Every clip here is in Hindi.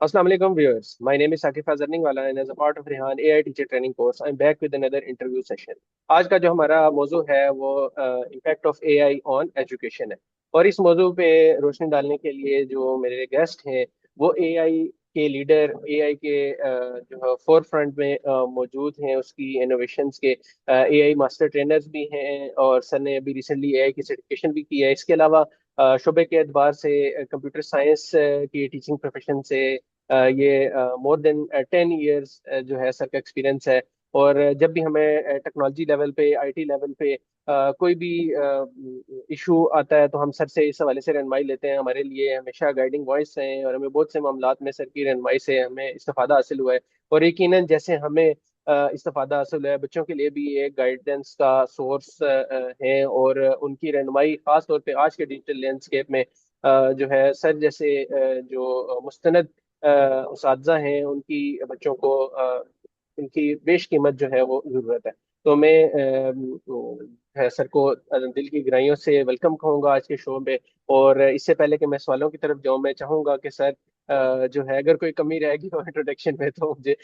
Assalamu alaikum viewers. My name is Sakif Azarningwala and as a part of Rehan AI teacher training course, I'm back with another interview session. आज का जो हमारा मौजू है वो impact of AI on education है। और इस मौजू पे रोशनी डालने के लिए जो मेरे गेस्ट हैं वो एआई के लीडर, एआई के जो फोर फ्रंट में मौजूद हैं, उसकी इनोवेशंस के एआई मास्टर ट्रेनर्स भी हैं और सर ने अभी रिसेंटली एआई की सर्टिफिकेशन भी की है। इसके अलावा शुबे के एतबार से कंप्यूटर साइंस की टीचिंग प्रोफेशन से ये मोर देन 10 ईयर्स जो है सर का एक्सपीरियंस है। और जब भी हमें टेक्नोलॉजी लेवल पे, आईटी लेवल पे कोई भी इशू आता है तो हम सर से इस हवाले से रहनुमाई लेते हैं। हमारे लिए हमेशा गाइडिंग वॉइस हैं और हमें बहुत से मामलात में सर की रहनुमाई से हमें इस्तेफादा हासिल हुआ है। और यकीनन जैसे हमें इस्तेफादा हासिल हुआ है, बच्चों के लिए भी एक गाइडेंस का सोर्स है। और उनकी रहनुमाई खास तौर पे आज के डिजिटल लैंडस्केप में जो है सर जैसे जो मुस्तनद उस्तादजा हैं उनकी बच्चों को उनकी बेशकीमत जो है वो जरूरत है। तो मैं सर को दिल की गहराइयों से वेलकम कहूँगा आज के शो में। और इससे पहले कि मैं सवालों की तरफ जाऊँ, मैं चाहूँगा कि सर जो है अगर कोई कमी रहेगी तो इंट्रोडक्शन में तो मुझे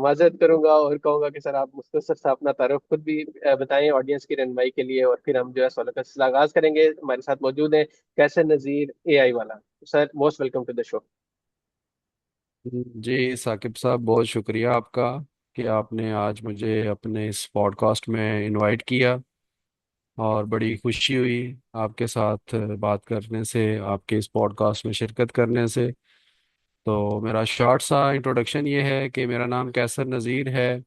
माजरत करूंगा और कहूंगा कि सर आप मुख्तसर सा अपना तारुफ खुद भी बताएं ऑडियंस की रहनुमाई के लिए, और फिर हम जो है सवालों का सिलसिला आगाज करेंगे। हमारे साथ मौजूद है कैसर नजीर एआई वाला। Sir most welcome to the show. जी साकिब साहब, बहुत शुक्रिया आपका कि आपने आज मुझे अपने इस पॉडकास्ट में इनवाइट किया। और बड़ी खुशी हुई आपके साथ बात करने से, आपके इस पॉडकास्ट में शिरकत करने से। तो मेरा शॉर्ट सा इंट्रोडक्शन ये है कि मेरा नाम कैसर नज़ीर है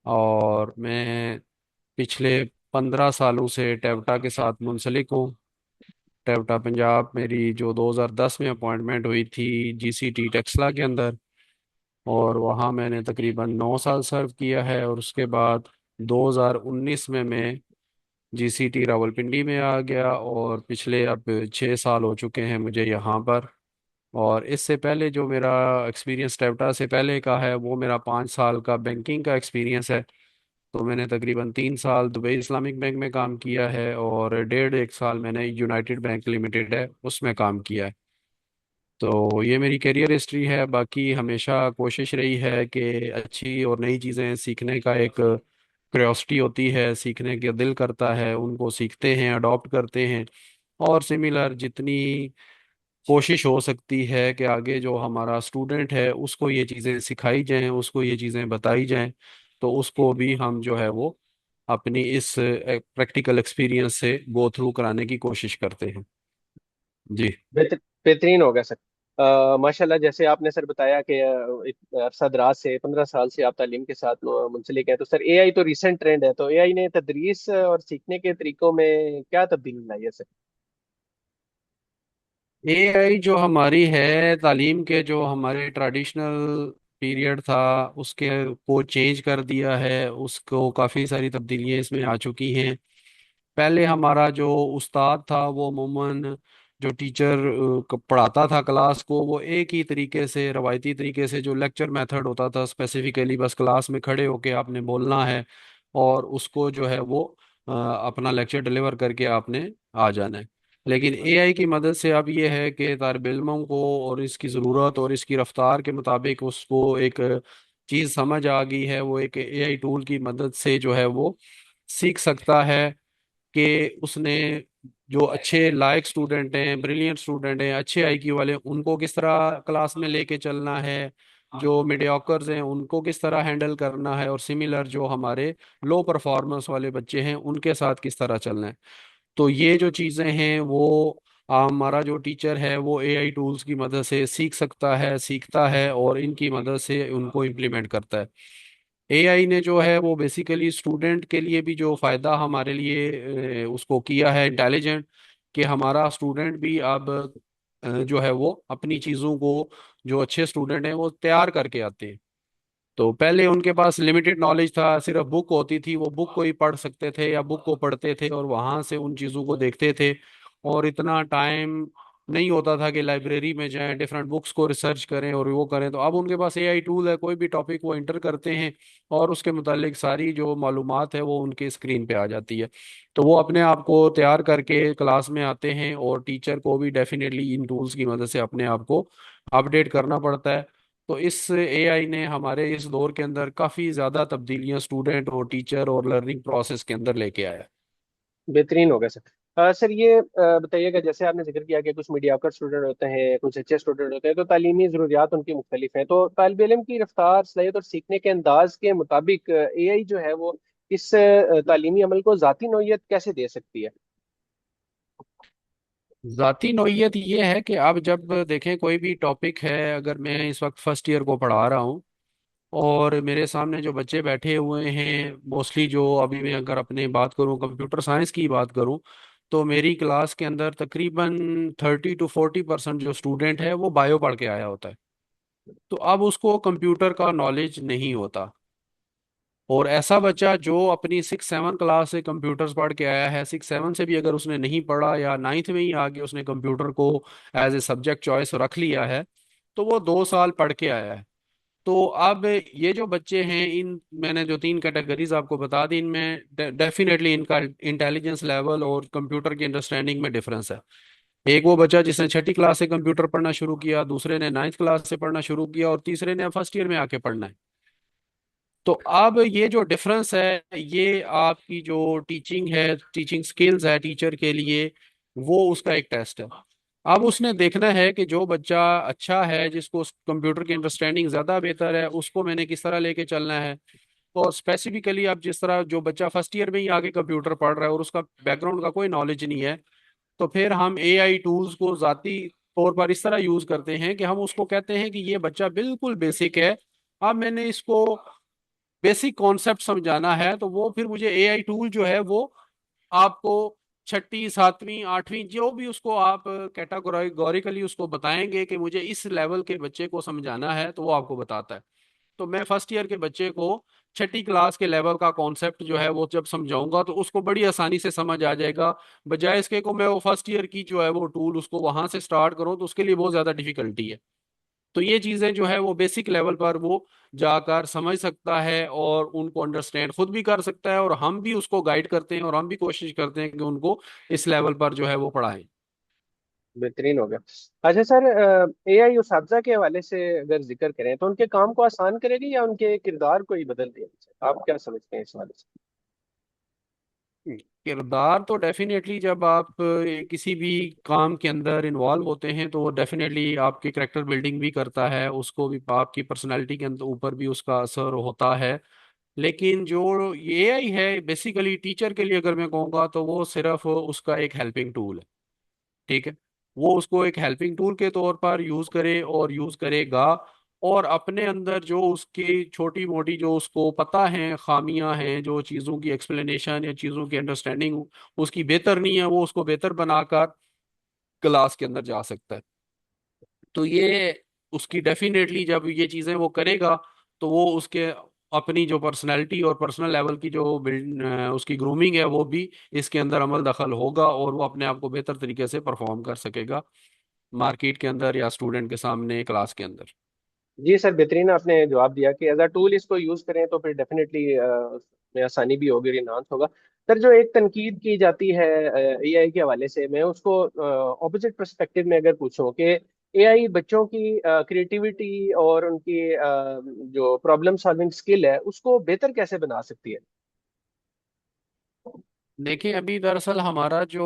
और मैं पिछले 15 सालों से टेवटा के साथ मुंसलिक हूँ। टेवटा पंजाब मेरी जो 2010 में अपॉइंटमेंट हुई थी जीसीटी टेक्सला के अंदर, और वहाँ मैंने तकरीबन 9 साल सर्व किया है। और उसके बाद 2019 में मैं जीसीटी रावलपिंडी में आ गया और पिछले अब 6 साल हो चुके हैं मुझे यहाँ पर। और इससे पहले जो मेरा एक्सपीरियंस टेवटा से पहले का है वो मेरा 5 साल का बैंकिंग का एक्सपीरियंस है। तो मैंने तकरीबन 3 साल दुबई इस्लामिक बैंक में काम किया है और डेढ़ एक साल मैंने यूनाइटेड बैंक लिमिटेड है उसमें काम किया है। तो ये मेरी करियर हिस्ट्री है। बाकी हमेशा कोशिश रही है कि अच्छी और नई चीज़ें सीखने का एक क्यूरियोसिटी होती है, सीखने का दिल करता है, उनको सीखते हैं, अडॉप्ट करते हैं। और सिमिलर जितनी कोशिश हो सकती है कि आगे जो हमारा स्टूडेंट है उसको ये चीज़ें सिखाई जाएं, उसको ये चीज़ें बताई जाएं, तो उसको भी हम जो है वो अपनी इस प्रैक्टिकल एक्सपीरियंस से गो थ्रू कराने की कोशिश करते हैं। जी। बेहतरीन होगा सर। माशाल्लाह, जैसे आपने सर बताया कि अरसा दराज से 15 साल से आप तालीम के साथ मुंसलिक हैं, तो सर एआई तो रिसेंट ट्रेंड है, तो एआई ने तदरीस और सीखने के तरीकों में क्या तब्दीली लाई है सर? एआई जो हमारी है तालीम के, जो हमारे ट्रेडिशनल पीरियड था उसके को चेंज कर दिया है, उसको काफ़ी सारी तब्दीलियां इसमें आ चुकी हैं। पहले हमारा जो उस्ताद था वो अमूमन जो टीचर पढ़ाता था क्लास को, वो एक ही तरीके से, रवायती तरीके से जो लेक्चर मेथड होता था, स्पेसिफिकली बस क्लास में खड़े होके आपने बोलना है और उसको जो है वो अपना लेक्चर डिलीवर करके आपने आ जाना है। लेकिन एआई की मदद से अब ये है कि तालिब इल्मों को और इसकी ज़रूरत और इसकी रफ्तार के मुताबिक उसको एक चीज़ समझ आ गई है, वो एक एआई टूल की मदद से जो है वो सीख सकता है कि उसने जो अच्छे लायक स्टूडेंट हैं, ब्रिलियंट स्टूडेंट हैं, अच्छे आईक्यू वाले, उनको किस तरह क्लास में लेके चलना है, जो मीडियोकर्स हैं उनको किस तरह हैंडल करना है, और सिमिलर जो हमारे लो परफॉर्मेंस वाले बच्चे हैं उनके साथ किस तरह चलना है। तो ये जो चीज़ें हैं वो हमारा जो टीचर है वो एआई टूल्स की मदद से सीख सकता है, सीखता है और इनकी मदद से उनको इम्प्लीमेंट करता है। एआई ने जो है वो बेसिकली स्टूडेंट के लिए भी जो फायदा हमारे लिए उसको किया है इंटेलिजेंट, कि हमारा स्टूडेंट भी अब जो है वो अपनी चीज़ों को, जो अच्छे स्टूडेंट हैं वो तैयार करके आते हैं। तो पहले उनके पास लिमिटेड नॉलेज था, सिर्फ बुक होती थी, वो बुक को ही पढ़ सकते थे या बुक को पढ़ते थे और वहां से उन चीज़ों को देखते थे। और इतना टाइम नहीं होता था कि लाइब्रेरी में जाएं, डिफरेंट बुक्स को रिसर्च करें और वो करें। तो अब उनके पास एआई टूल है, कोई भी टॉपिक वो इंटर करते हैं और उसके मुतालिक सारी जो मालूमात है वो उनके स्क्रीन पे आ जाती है। तो वो अपने आप को तैयार करके क्लास में आते हैं, और टीचर को भी डेफिनेटली इन टूल्स की मदद से अपने आप को अपडेट करना पड़ता है। तो इस एआई ने हमारे इस दौर के अंदर काफ़ी ज़्यादा तब्दीलियां स्टूडेंट और टीचर और लर्निंग प्रोसेस के अंदर लेके आया। बेहतरीन हो गया सर। सर ये बताइएगा, जैसे आपने जिक्र किया कि कुछ मीडियाकर स्टूडेंट होते हैं, कुछ अच्छे स्टूडेंट होते हैं, तो तालीमी ज़रूरियात उनकी मुख्तलिफ हैं, तो तालिब इल्म की रफ्तार, सलाहियत और सीखने के अंदाज के मुताबिक एआई जो है वो इस तालीमी अमल को ज़ाती नौइयत कैसे दे सकती है? जाती नोयत ये है कि आप जब देखें कोई भी टॉपिक है, अगर मैं इस वक्त फर्स्ट ईयर को पढ़ा रहा हूँ और मेरे सामने जो बच्चे बैठे हुए हैं, मोस्टली जो अभी मैं अगर अपने बात करूँ कंप्यूटर साइंस की बात करूँ, तो मेरी क्लास के अंदर तकरीबन 30 to 40% जो स्टूडेंट है वो बायो पढ़ के आया होता है। तो अब उसको कंप्यूटर का नॉलेज नहीं होता। और ऐसा बच्चा जो अपनी 6 7 क्लास से कंप्यूटर्स पढ़ के आया है, 6 7 से भी अगर उसने नहीं पढ़ा या नाइन्थ में ही आके उसने कंप्यूटर को एज ए सब्जेक्ट चॉइस रख लिया है, तो वो 2 साल पढ़ के आया है। तो अब ये जो बच्चे हैं, इन मैंने जो 3 कैटेगरीज आपको बता दी, इनमें डेफिनेटली इनका इंटेलिजेंस लेवल और कंप्यूटर की अंडरस्टैंडिंग में डिफरेंस है। एक वो बच्चा जिसने 6ठी क्लास से कंप्यूटर पढ़ना शुरू किया, दूसरे ने 9th क्लास से पढ़ना शुरू किया, और तीसरे ने फर्स्ट ईयर में आके पढ़ना है। तो अब ये जो डिफरेंस है, ये आपकी जो टीचिंग है, टीचिंग स्किल्स है टीचर के लिए, वो उसका एक टेस्ट है। अब उसने देखना है कि जो बच्चा अच्छा है, जिसको कंप्यूटर की अंडरस्टैंडिंग ज़्यादा बेहतर है, उसको मैंने किस तरह लेके चलना है। और स्पेसिफिकली अब जिस तरह जो बच्चा फर्स्ट ईयर में ही आगे कंप्यूटर पढ़ रहा है और उसका बैकग्राउंड का कोई नॉलेज नहीं है, तो फिर हम एआई टूल्स को ज़ाती तौर पर इस तरह यूज़ करते हैं कि हम उसको कहते हैं कि ये बच्चा बिल्कुल बेसिक है, अब मैंने इसको बेसिक कॉन्सेप्ट समझाना है, तो वो फिर मुझे एआई टूल जो है वो आपको 6ठी 7वीं 8वीं जो भी उसको आप कैटेगोरिकली उसको बताएंगे कि मुझे इस लेवल के बच्चे को समझाना है, तो वो आपको बताता है। तो मैं फर्स्ट ईयर के बच्चे को 6ठी क्लास के लेवल का कॉन्सेप्ट जो है वो जब समझाऊंगा तो उसको बड़ी आसानी से समझ आ जाएगा। बजाय इसके को मैं वो फर्स्ट ईयर की जो है वो टूल उसको वहां से स्टार्ट करूं, तो उसके लिए बहुत ज्यादा डिफिकल्टी है। तो ये चीजें जो है वो बेसिक लेवल पर वो जाकर समझ सकता है और उनको अंडरस्टैंड खुद भी कर सकता है, और हम भी उसको गाइड करते हैं और हम भी कोशिश करते हैं कि उनको इस लेवल पर जो है वो पढ़ाएं। बेहतरीन हो गया। अच्छा सर, एआई उस के हवाले से अगर जिक्र करें तो उनके काम को आसान करेगी या उनके किरदार को ही बदल देगी? आप क्या समझते हैं इस हवाले से? किरदार तो डेफिनेटली जब आप किसी भी काम के अंदर इन्वॉल्व होते हैं तो वो डेफिनेटली आपकी करेक्टर बिल्डिंग भी करता है, उसको भी आपकी पर्सनालिटी के अंदर ऊपर भी उसका असर होता है। लेकिन जो ये एआई है बेसिकली टीचर के लिए अगर मैं कहूँगा तो वो सिर्फ उसका एक हेल्पिंग टूल है। ठीक है, वो उसको एक हेल्पिंग टूल के तौर पर यूज करे और यूज करेगा, और अपने अंदर जो उसकी छोटी मोटी जो उसको पता है खामियां हैं, जो चीज़ों की एक्सप्लेनेशन या चीज़ों की अंडरस्टैंडिंग उसकी बेहतर नहीं है, वो उसको बेहतर बनाकर क्लास के अंदर जा सकता है। तो ये उसकी डेफिनेटली जब ये चीज़ें वो करेगा, तो वो उसके अपनी जो पर्सनैलिटी और पर्सनल लेवल की जो बिल्ड उसकी ग्रूमिंग है वो भी इसके अंदर अमल दखल होगा, और वो अपने आप को बेहतर तरीके से परफॉर्म कर सकेगा मार्केट के अंदर या स्टूडेंट के सामने क्लास के अंदर। जी सर, बेहतरीन आपने जवाब दिया कि एज अ टूल इसको यूज करें तो फिर डेफिनेटली में आसानी भी होगी और इन्हांस होगा। सर, जो एक तनकीद की जाती है एआई के हवाले से, मैं उसको ऑपोजिट पर्सपेक्टिव में अगर पूछूं कि एआई बच्चों की क्रिएटिविटी और उनकी जो प्रॉब्लम सॉल्विंग स्किल है उसको बेहतर कैसे बना सकती है? देखिए, अभी दरअसल हमारा जो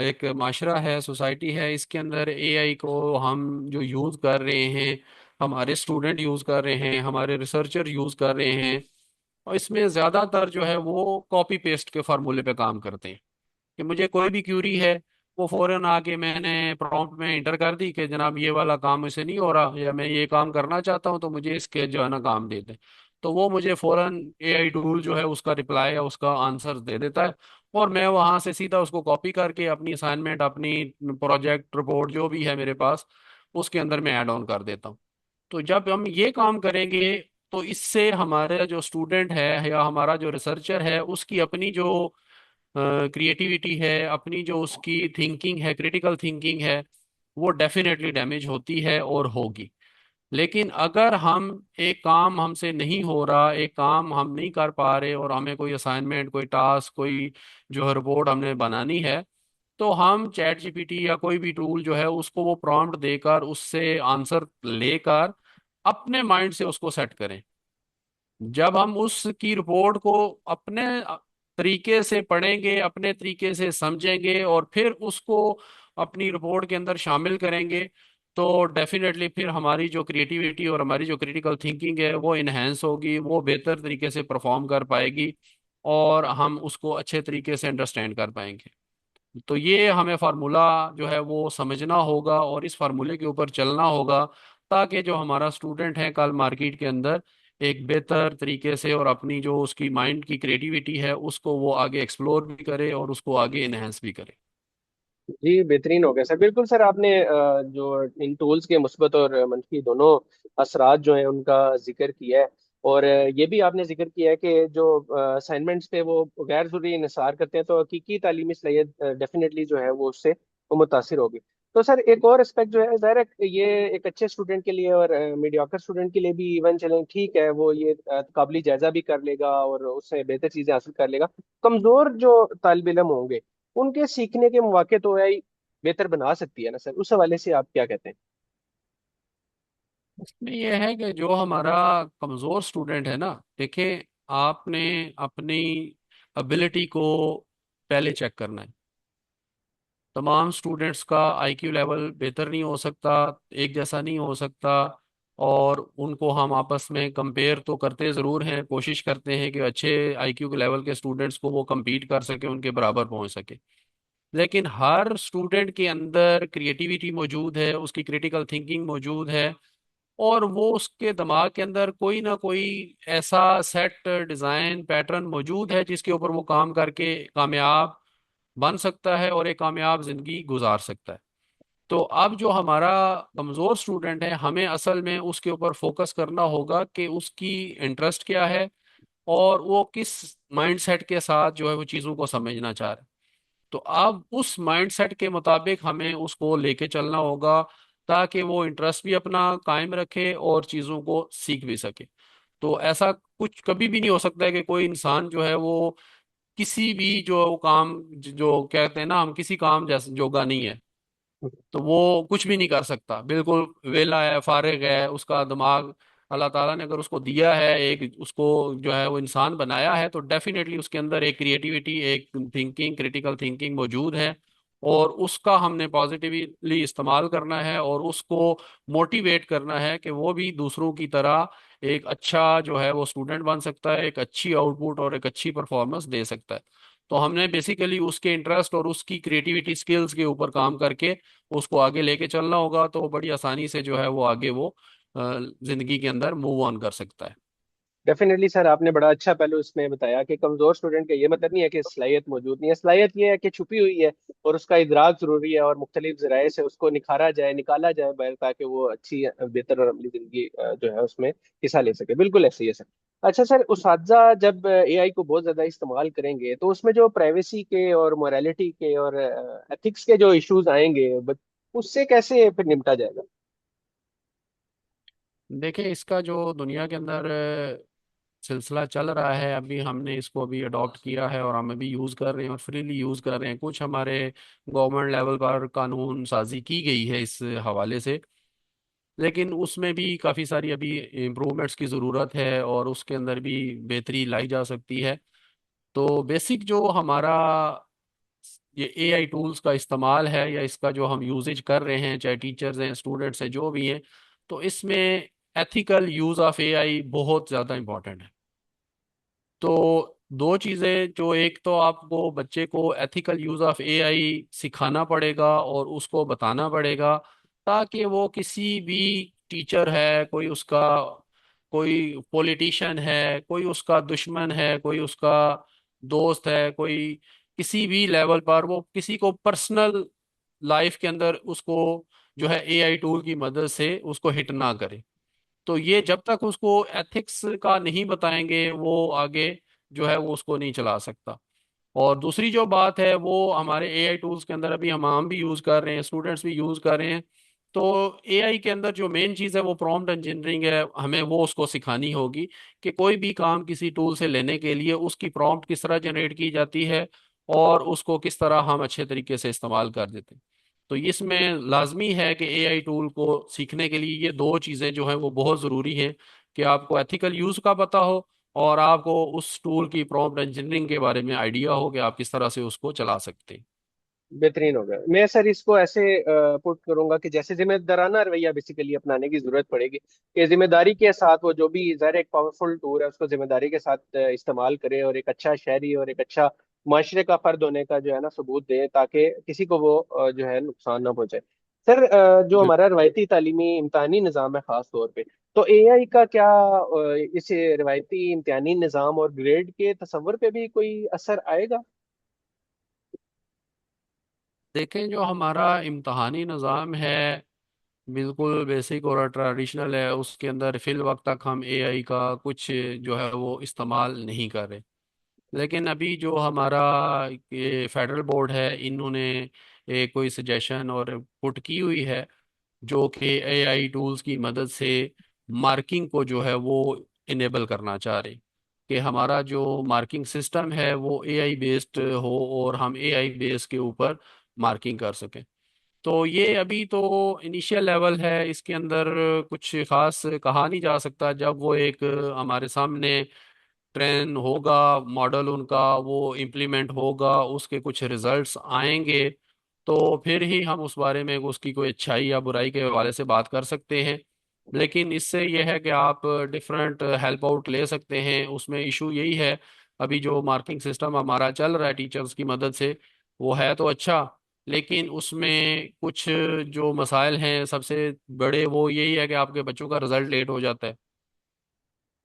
एक माशरा है, सोसाइटी है, इसके अंदर एआई को हम जो यूज़ कर रहे हैं, हमारे स्टूडेंट यूज़ कर रहे हैं, हमारे रिसर्चर यूज़ कर रहे हैं, और इसमें ज़्यादातर जो है वो कॉपी पेस्ट के फार्मूले पे काम करते हैं। कि मुझे कोई भी क्यूरी है, वो फौरन आके मैंने प्रॉम्प्ट में इंटर कर दी कि जनाब ये वाला काम मुझसे नहीं हो रहा, या मैं ये काम करना चाहता हूँ तो मुझे इसके जो है ना काम दे दें। तो वो मुझे फौरन एआई टूल जो है उसका रिप्लाई या उसका आंसर दे देता है, और मैं वहां से सीधा उसको कॉपी करके अपनी असाइनमेंट, अपनी प्रोजेक्ट रिपोर्ट जो भी है मेरे पास, उसके अंदर मैं ऐड ऑन कर देता हूँ। तो जब हम ये काम करेंगे, तो इससे हमारे जो स्टूडेंट है या हमारा जो रिसर्चर है उसकी अपनी जो क्रिएटिविटी है, अपनी जो उसकी थिंकिंग है, क्रिटिकल थिंकिंग है, वो डेफिनेटली डैमेज होती है और होगी। लेकिन अगर हम एक काम हमसे नहीं हो रहा, एक काम हम नहीं कर पा रहे, और हमें कोई असाइनमेंट, कोई टास्क, कोई जो है रिपोर्ट हमने बनानी है, तो हम चैट जीपीटी या कोई भी टूल जो है उसको वो प्रॉम्प्ट देकर उससे आंसर लेकर अपने माइंड से उसको सेट करें। जब हम उसकी रिपोर्ट को अपने तरीके से पढ़ेंगे, अपने तरीके से समझेंगे और फिर उसको अपनी रिपोर्ट के अंदर शामिल करेंगे, तो डेफिनेटली फिर हमारी जो क्रिएटिविटी और हमारी जो क्रिटिकल थिंकिंग है वो इन्हेंस होगी, वो बेहतर तरीके से परफॉर्म कर पाएगी और हम उसको अच्छे तरीके से अंडरस्टैंड कर पाएंगे। तो ये हमें फार्मूला जो है वो समझना होगा और इस फार्मूले के ऊपर चलना होगा, ताकि जो हमारा स्टूडेंट है कल मार्केट के अंदर एक बेहतर तरीके से और अपनी जो उसकी माइंड की क्रिएटिविटी है उसको वो आगे एक्सप्लोर भी करे और उसको आगे इनहेंस भी करे। जी बेहतरीन हो गया सर। बिल्कुल सर, आपने जो इन टूल्स के मुस्बत और मनफी दोनों असरात जो हैं उनका जिक्र किया है। और ये भी आपने जिक्र किया है कि जो असाइनमेंट्स पे वो गैर जरूरी इंसार करते हैं, तो हकीकी तालीमी सलाहियत डेफिनेटली जो है वो उससे वो मुतासिर होगी। तो सर एक और एस्पेक्ट जो है, ज़ाहिर है ये एक अच्छे स्टूडेंट के लिए और मीडियोकर स्टूडेंट के लिए भी इवन चलें ठीक है, वो ये काबिल जायजा भी कर लेगा और उससे बेहतर चीज़ें हासिल कर लेगा। कमज़ोर जो तालिब इल्म होंगे उनके सीखने के मौके तो एआई बेहतर बना सकती है ना सर, उस हवाले से आप क्या कहते हैं? इसमें यह है कि जो हमारा कमजोर स्टूडेंट है ना, देखिए, आपने अपनी एबिलिटी को पहले चेक करना है। तमाम स्टूडेंट्स का आईक्यू लेवल बेहतर नहीं हो सकता, एक जैसा नहीं हो सकता, और उनको हम आपस में कंपेयर तो करते ज़रूर हैं, कोशिश करते हैं कि अच्छे आईक्यू के लेवल के स्टूडेंट्स को वो compete कर सके, उनके बराबर पहुंच सके। लेकिन हर स्टूडेंट के अंदर क्रिएटिविटी मौजूद है, उसकी क्रिटिकल थिंकिंग मौजूद है, और वो उसके दिमाग के अंदर कोई ना कोई ऐसा सेट डिज़ाइन पैटर्न मौजूद है जिसके ऊपर वो काम करके कामयाब बन सकता है और एक कामयाब जिंदगी गुजार सकता है। तो अब जो हमारा कमजोर स्टूडेंट है, हमें असल में उसके ऊपर फोकस करना होगा कि उसकी इंटरेस्ट क्या है और वो किस माइंडसेट के साथ जो है वो चीज़ों को समझना चाह रहा है। तो अब उस माइंडसेट के मुताबिक हमें उसको लेके चलना होगा, ताकि वो इंटरेस्ट भी अपना कायम रखे और चीज़ों को सीख भी सके। तो ऐसा कुछ कभी भी नहीं हो सकता है कि कोई इंसान जो है वो किसी भी जो काम, जो कहते हैं ना हम, किसी काम जैसे जोगा नहीं है, तो वो कुछ भी नहीं कर सकता, बिल्कुल वेला है, फारिग है उसका दिमाग। अल्लाह ताला ने अगर उसको दिया है, एक उसको जो है वो इंसान बनाया है, तो डेफिनेटली उसके अंदर एक क्रिएटिविटी, एक थिंकिंग, क्रिटिकल थिंकिंग मौजूद है, और उसका हमने पॉजिटिवली इस्तेमाल करना है और उसको मोटिवेट करना है कि वो भी दूसरों की तरह एक अच्छा जो है वो स्टूडेंट बन सकता है, एक अच्छी आउटपुट और एक अच्छी परफॉर्मेंस दे सकता है। तो हमने बेसिकली उसके इंटरेस्ट और उसकी क्रिएटिविटी स्किल्स के ऊपर काम करके उसको आगे लेके चलना होगा, तो बड़ी आसानी से जो है वो आगे वो जिंदगी के अंदर मूव ऑन कर सकता है। डेफिनेटली सर, आपने बड़ा अच्छा पहलू इसमें बताया कि कमजोर स्टूडेंट का ये मतलब नहीं है कि सलाहियत मौजूद नहीं है, सलाहियत ये है कि छुपी हुई है और उसका इदराक जरूरी है और मुख्तलिफ जराए से उसको निखारा जाए, निकाला जाए बाहर, ताकि वो अच्छी बेहतर और अमली जिंदगी जो है उसमें हिस्सा ले सके। बिल्कुल ऐसे ही है सर। अच्छा सर, उसातजा जब एआई को बहुत ज्यादा इस्तेमाल करेंगे तो उसमें जो प्राइवेसी के और मोरालिटी के और एथिक्स के जो इश्यूज आएंगे, उससे कैसे फिर निपटा जाएगा? देखिए, इसका जो दुनिया के अंदर सिलसिला चल रहा है, अभी हमने इसको अभी अडॉप्ट किया है और हम अभी यूज़ कर रहे हैं और फ्रीली यूज़ कर रहे हैं। कुछ हमारे गवर्नमेंट लेवल पर कानून साजी की गई है इस हवाले से, लेकिन उसमें भी काफ़ी सारी अभी इम्प्रूवमेंट्स की ज़रूरत है और उसके अंदर भी बेहतरी लाई जा सकती है। तो बेसिक जो हमारा ये एआई टूल्स का इस्तेमाल है या इसका जो हम यूजेज कर रहे हैं, चाहे टीचर्स हैं, स्टूडेंट्स हैं, जो भी हैं, तो इसमें एथिकल यूज ऑफ एआई बहुत ज़्यादा इंपॉर्टेंट है। तो दो चीज़ें, जो एक तो आपको बच्चे को एथिकल यूज ऑफ एआई सिखाना पड़ेगा और उसको बताना पड़ेगा, ताकि वो किसी भी टीचर है, कोई उसका कोई पॉलिटिशियन है, कोई उसका दुश्मन है, कोई उसका दोस्त है, कोई किसी भी लेवल पर वो किसी को पर्सनल लाइफ के अंदर उसको जो है एआई टूल की मदद से उसको हिट ना करे। तो ये जब तक उसको एथिक्स का नहीं बताएंगे, वो आगे जो है वो उसको नहीं चला सकता। और दूसरी जो बात है वो हमारे एआई टूल्स के अंदर अभी हम भी यूज़ कर रहे हैं, स्टूडेंट्स भी यूज़ कर रहे हैं। तो एआई के अंदर जो मेन चीज़ है वो प्रॉम्प्ट इंजीनियरिंग है, हमें वो उसको सिखानी होगी कि कोई भी काम किसी टूल से लेने के लिए उसकी प्रॉम्प्ट किस तरह जनरेट की जाती है और उसको किस तरह हम अच्छे तरीके से इस्तेमाल कर देते हैं। तो इसमें लाजमी है कि एआई टूल को सीखने के लिए ये दो चीज़ें जो हैं वो बहुत ज़रूरी हैं, कि आपको एथिकल यूज़ का पता हो और आपको उस टूल की प्रॉम्प्ट इंजीनियरिंग के बारे में आइडिया हो कि आप किस तरह से उसको चला सकते हैं। बेहतरीन हो गया। मैं सर इसको ऐसे पुट करूंगा कि जैसे जिम्मेदाराना रवैया बेसिकली अपनाने की जरूरत पड़ेगी, कि जिम्मेदारी के साथ वो जो भी ज़ाहिर एक पावरफुल टूल है उसको जिम्मेदारी के साथ इस्तेमाल करे और एक अच्छा शहरी और एक अच्छा माशरे का फर्द होने का जो है ना सबूत दे, ताकि किसी को वो जो है नुकसान ना पहुंचे। सर जो बिल- हमारा रवायती तालीमी इम्तहानी निज़ाम है खास तौर पे, तो एआई का क्या इस रवायती इम्तहानी निज़ाम और ग्रेड के तस्वर पे भी कोई असर आएगा? देखें, जो हमारा इम्तहानी निज़ाम है बिल्कुल बेसिक और ट्रेडिशनल है, उसके अंदर फिल वक्त तक हम एआई का कुछ जो है वो इस्तेमाल नहीं कर रहे। लेकिन अभी जो हमारा ये फेडरल बोर्ड है, इन्होंने एक कोई सजेशन और पुट की हुई है जो कि एआई टूल्स की मदद से मार्किंग को जो है वो इनेबल करना चाह रहे, कि हमारा जो मार्किंग सिस्टम है वो एआई बेस्ड हो और हम एआई बेस के ऊपर मार्किंग कर सकें। तो ये अभी तो इनिशियल लेवल है, इसके अंदर कुछ खास कहा नहीं जा सकता। जब वो एक हमारे सामने ट्रेन होगा, मॉडल उनका वो इम्प्लीमेंट होगा, उसके कुछ रिजल्ट्स आएंगे, तो फिर ही हम उस बारे में उसकी कोई अच्छाई या बुराई के हवाले से बात कर सकते हैं। लेकिन इससे यह है कि आप डिफरेंट हेल्प आउट ले सकते हैं। उसमें इशू यही है, अभी जो मार्किंग सिस्टम हमारा चल रहा है टीचर्स की मदद से, वो है तो अच्छा, लेकिन उसमें कुछ जो मसाइल हैं सबसे बड़े वो यही है कि आपके बच्चों का रिजल्ट लेट हो जाता है।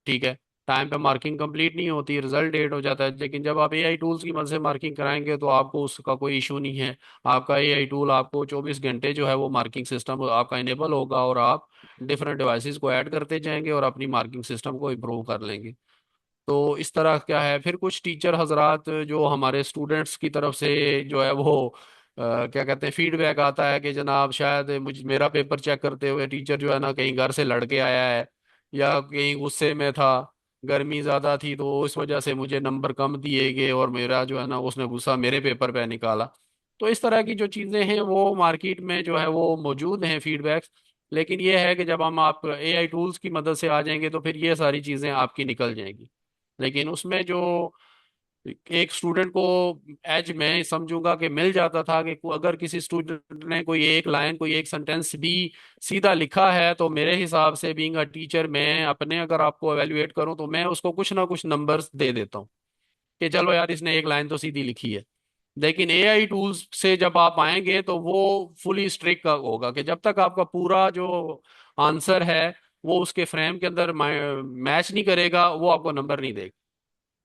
ठीक है, टाइम पे मार्किंग कंप्लीट नहीं होती, रिजल्ट लेट हो जाता है। लेकिन जब आप एआई टूल्स की मदद से मार्किंग कराएंगे तो आपको उसका कोई इशू नहीं है। आपका एआई टूल आपको 24 घंटे जो है वो मार्किंग सिस्टम आपका इनेबल होगा और आप डिफरेंट डिवाइसेस को ऐड करते जाएंगे और अपनी मार्किंग सिस्टम को इम्प्रूव कर लेंगे। तो इस तरह क्या है, फिर कुछ टीचर हजरात जो हमारे स्टूडेंट्स की तरफ से जो है वो क्या कहते हैं, फीडबैक आता है कि जनाब शायद मुझ मेरा पेपर चेक करते हुए टीचर जो है ना कहीं घर से लड़के आया है या कहीं गुस्से में था, गर्मी ज़्यादा थी तो इस वजह से मुझे नंबर कम दिए गए और मेरा जो है ना उसने गुस्सा मेरे पेपर पे निकाला। तो इस तरह की जो चीज़ें हैं वो मार्केट में जो है वो मौजूद हैं फीडबैक्स। लेकिन ये है कि जब हम आप एआई टूल्स की मदद से आ जाएंगे तो फिर ये सारी चीज़ें आपकी निकल जाएंगी। लेकिन उसमें जो एक स्टूडेंट को एज मैं समझूंगा कि मिल जाता था कि अगर किसी स्टूडेंट ने कोई एक लाइन कोई एक सेंटेंस भी सीधा लिखा है, तो मेरे हिसाब से बीइंग अ टीचर मैं अपने अगर आपको एवेल्युएट करूं तो मैं उसको कुछ ना कुछ नंबर्स दे देता हूं कि चलो यार इसने एक लाइन तो सीधी लिखी है। लेकिन एआई टूल्स से जब आप आएंगे तो वो फुली स्ट्रिक्ट होगा कि जब तक आपका पूरा जो आंसर है वो उसके फ्रेम के अंदर मैच नहीं करेगा वो आपको नंबर नहीं देगा।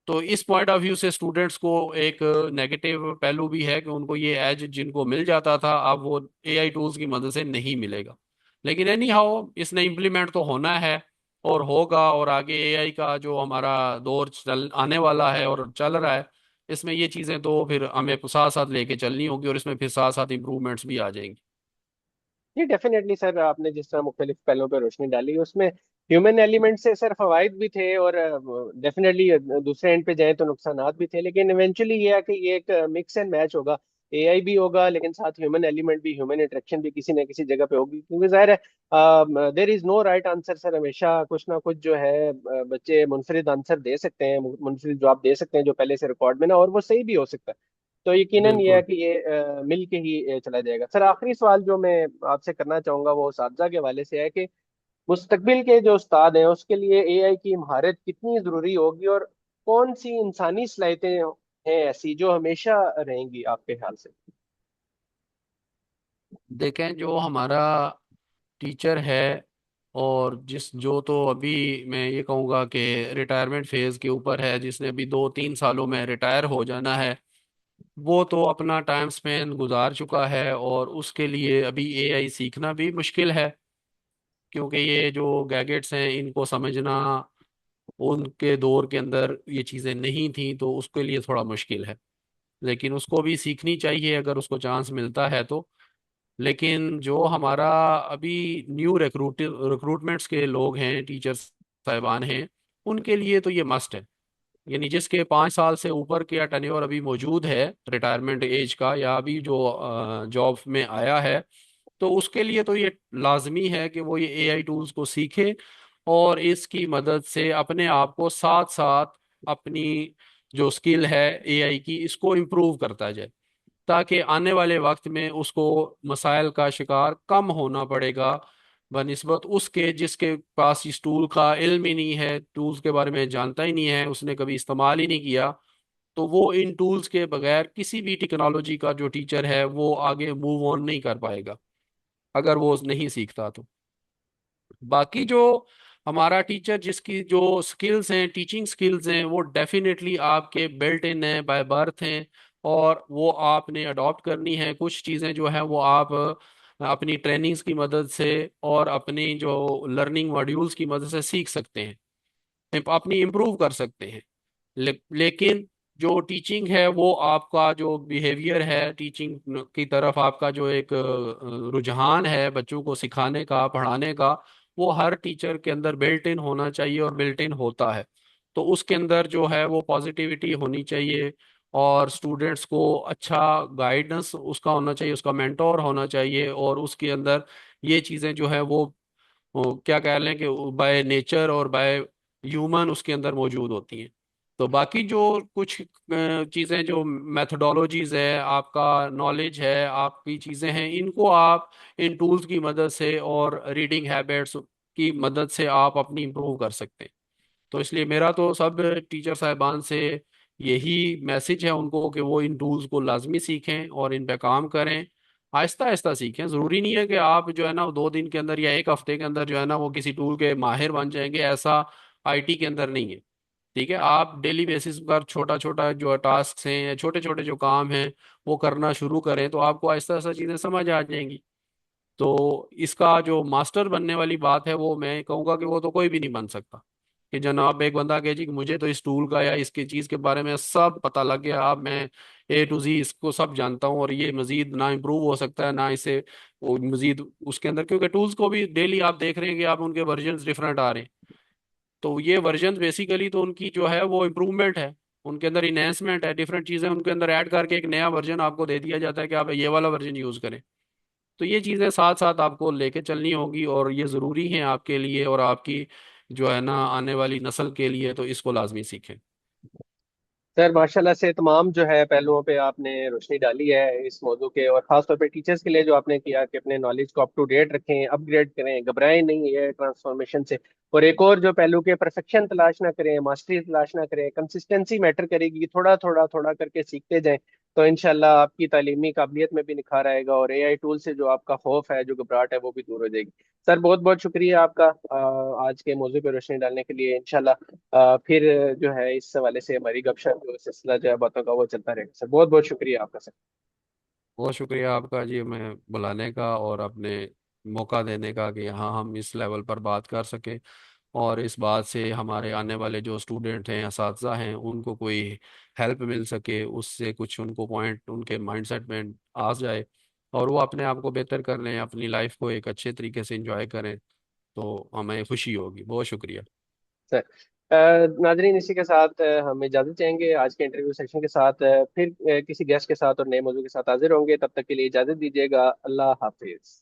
तो इस पॉइंट ऑफ व्यू से स्टूडेंट्स को एक नेगेटिव पहलू भी है कि उनको ये एज जिनको मिल जाता था अब वो एआई टूल्स की मदद से नहीं मिलेगा। लेकिन एनी हाउ इसने इम्प्लीमेंट तो होना है और होगा, और आगे एआई का जो हमारा दौर चल आने वाला है और चल रहा है, इसमें ये चीज़ें तो फिर हमें साथ साथ लेके चलनी होगी और इसमें फिर साथ साथ इम्प्रूवमेंट्स भी आ जाएंगी। जी डेफिनेटली सर, आपने जिस तरह मुख्तलिफ पहलुओं पर रोशनी डाली उसमें ह्यूमन एलिमेंट से सर फवाइद भी थे और डेफिनेटली दूसरे एंड पे जाए तो नुकसानात भी थे, लेकिन इवेंचुअली ये है कि ये एक मिक्स एंड मैच होगा। एआई भी होगा लेकिन साथ ह्यूमन एलिमेंट भी, ह्यूमन इंटरेक्शन भी किसी न किसी जगह पे होगी, क्योंकि जाहिर है there is no right answer sir. हमेशा कुछ ना कुछ जो है बच्चे मुनफरिद आंसर दे सकते हैं, मुनफरिद जवाब दे सकते हैं जो पहले से रिकॉर्ड में ना, और वो सही भी हो सकता है। तो यकीनन ये है बिल्कुल। कि ये मिल के ही चला जाएगा। सर आखिरी सवाल जो मैं आपसे करना चाहूंगा वो उस्तादा के हवाले से है कि मुस्तकबिल के जो उस्ताद हैं उसके लिए एआई की महारत कितनी जरूरी होगी, और कौन सी इंसानी सलाहितें हैं ऐसी जो हमेशा रहेंगी आपके ख्याल से? देखें, जो हमारा टीचर है और जिस जो तो अभी मैं ये कहूँगा कि रिटायरमेंट फेज के ऊपर है, जिसने अभी 2-3 सालों में रिटायर हो जाना है, वो तो अपना टाइम स्पेन गुजार चुका है और उसके लिए अभी एआई सीखना भी मुश्किल है, क्योंकि ये जो गैजेट्स हैं इनको समझना उनके दौर के अंदर ये चीज़ें नहीं थी, तो उसके लिए थोड़ा मुश्किल है। लेकिन उसको भी सीखनी चाहिए अगर उसको चांस मिलता है तो। लेकिन जो हमारा अभी न्यू रिक्रूटमेंट्स के लोग हैं, टीचर्स साहिबान हैं, उनके लिए तो ये मस्ट है। यानी जिसके 5 साल से ऊपर का टेन्योर अभी मौजूद है, रिटायरमेंट एज का, या अभी जो जॉब में आया है, तो उसके लिए तो ये लाजमी है कि वो ये एआई टूल्स को सीखे और इसकी मदद से अपने आप को साथ साथ अपनी जो स्किल है एआई की, इसको इम्प्रूव करता जाए, ताकि आने वाले वक्त में उसको मसाइल का शिकार कम होना पड़ेगा बनिस्बत उसके जिसके पास इस टूल का इल्म ही नहीं है, टूल्स के बारे में जानता ही नहीं है, उसने कभी इस्तेमाल ही नहीं किया। तो वो इन टूल्स के बगैर किसी भी टेक्नोलॉजी का जो टीचर है वो आगे मूव ऑन नहीं कर पाएगा अगर वो नहीं सीखता तो। बाकी जो हमारा टीचर जिसकी जो स्किल्स हैं, टीचिंग स्किल्स हैं, वो डेफिनेटली आपके बिल्ट इन है, बाय बर्थ हैं, और वो आपने अडॉप्ट करनी है। कुछ चीज़ें जो है वो आप अपनी ट्रेनिंग्स की मदद से और अपनी जो लर्निंग मॉड्यूल्स की मदद से सीख सकते हैं, अपनी इम्प्रूव कर सकते हैं। लेकिन जो टीचिंग है, वो आपका जो बिहेवियर है टीचिंग की तरफ, आपका जो एक रुझान है बच्चों को सिखाने का, पढ़ाने का, वो हर टीचर के अंदर बिल्ट इन होना चाहिए और बिल्ट इन होता है। तो उसके अंदर जो है वो पॉजिटिविटी होनी चाहिए, और स्टूडेंट्स को अच्छा गाइडेंस उसका होना चाहिए, उसका मेंटोर होना चाहिए, और उसके अंदर ये चीज़ें जो है वो क्या कह लें कि बाय नेचर और बाय ह्यूमन उसके अंदर मौजूद होती हैं। तो बाकी जो कुछ चीज़ें, जो मैथडोलॉजीज है, आपका नॉलेज है, आपकी चीज़ें हैं, इनको आप इन टूल्स की मदद से और रीडिंग हैबिट्स की मदद से आप अपनी इम्प्रूव कर सकते हैं। तो इसलिए मेरा तो सब टीचर साहिबान से यही मैसेज है उनको कि वो इन टूल्स को लाजमी सीखें और इन पे काम करें। आहिस्ता आहिस्ता सीखें, ज़रूरी नहीं है कि आप जो है ना 2 दिन के अंदर या एक हफ्ते के अंदर जो है ना वो किसी टूल के माहिर बन जाएंगे, ऐसा आईटी के अंदर नहीं है। ठीक है, आप डेली बेसिस पर छोटा छोटा जो टास्क हैं या छोटे छोटे जो काम हैं वो करना शुरू करें, तो आपको आहिस्ता आहिस्ता चीज़ें समझ आ जाएंगी। तो इसका जो मास्टर बनने वाली बात है, वो मैं कहूँगा कि वो तो कोई भी नहीं बन सकता। कि जनाब एक बंदा कहे जी कि मुझे तो इस टूल का या इसकी चीज़ के बारे में सब पता लग गया, अब मैं ए टू जी इसको सब जानता हूँ और ये मजीद ना इम्प्रूव हो सकता है ना इसे वो मजीद उसके अंदर, क्योंकि टूल्स को भी डेली आप देख रहे हैं कि आप उनके वर्जन डिफरेंट आ रहे हैं। तो ये वर्जन बेसिकली तो उनकी जो है वो इम्प्रूवमेंट है, उनके अंदर इन्हेंसमेंट है, डिफरेंट चीज़ें उनके अंदर ऐड करके एक नया वर्जन आपको दे दिया जाता है कि आप ये वाला वर्जन यूज़ करें। तो ये चीज़ें साथ साथ आपको लेके चलनी होगी, और ये ज़रूरी है आपके लिए और आपकी जो है ना आने वाली नस्ल के लिए, तो इसको लाजमी सीखें। सर माशाल्लाह से तमाम जो है पहलुओं पे आपने रोशनी डाली है इस मौजू के, और खास तौर पे टीचर्स के लिए जो आपने किया कि अपने नॉलेज को अप टू डेट रखें, अपग्रेड करें, घबराएं नहीं है ट्रांसफॉर्मेशन से। और एक और जो पहलू के परफेक्शन तलाश ना करें, मास्टरी तलाश ना करें, कंसिस्टेंसी मैटर करेगी, थोड़ा थोड़ा थोड़ा करके सीखते जाएं, तो इंशाल्लाह आपकी तालीमी काबिलियत में भी निखार आएगा, और एआई टूल से जो आपका खौफ है, जो घबराहट है, वो भी दूर हो जाएगी। सर बहुत बहुत शुक्रिया आपका आज के मौजू पे रोशनी डालने के लिए। इंशाल्लाह फिर जो है इस हवाले से हमारी गपशप जो सिलसिला जो है बातों का वो चलता रहेगा। सर बहुत बहुत शुक्रिया आपका सर। बहुत शुक्रिया आपका जी, मैं बुलाने का और अपने मौका देने का कि हाँ हम इस लेवल पर बात कर सकें, और इस बात से हमारे आने वाले जो स्टूडेंट हैं, असातिज़ा हैं, उनको कोई हेल्प मिल सके, उससे कुछ उनको पॉइंट उनके माइंडसेट में आ जाए, और वो अपने आप को बेहतर कर लें, अपनी लाइफ को एक अच्छे तरीके से एंजॉय करें, तो हमें खुशी होगी। बहुत शुक्रिया। सर नाजरीन इसी के साथ हम इजाजत चाहेंगे आज के इंटरव्यू सेशन के साथ। फिर किसी गेस्ट के साथ और नए मौजू के साथ हाजिर होंगे, तब तक के लिए इजाजत दीजिएगा। अल्लाह हाफिज।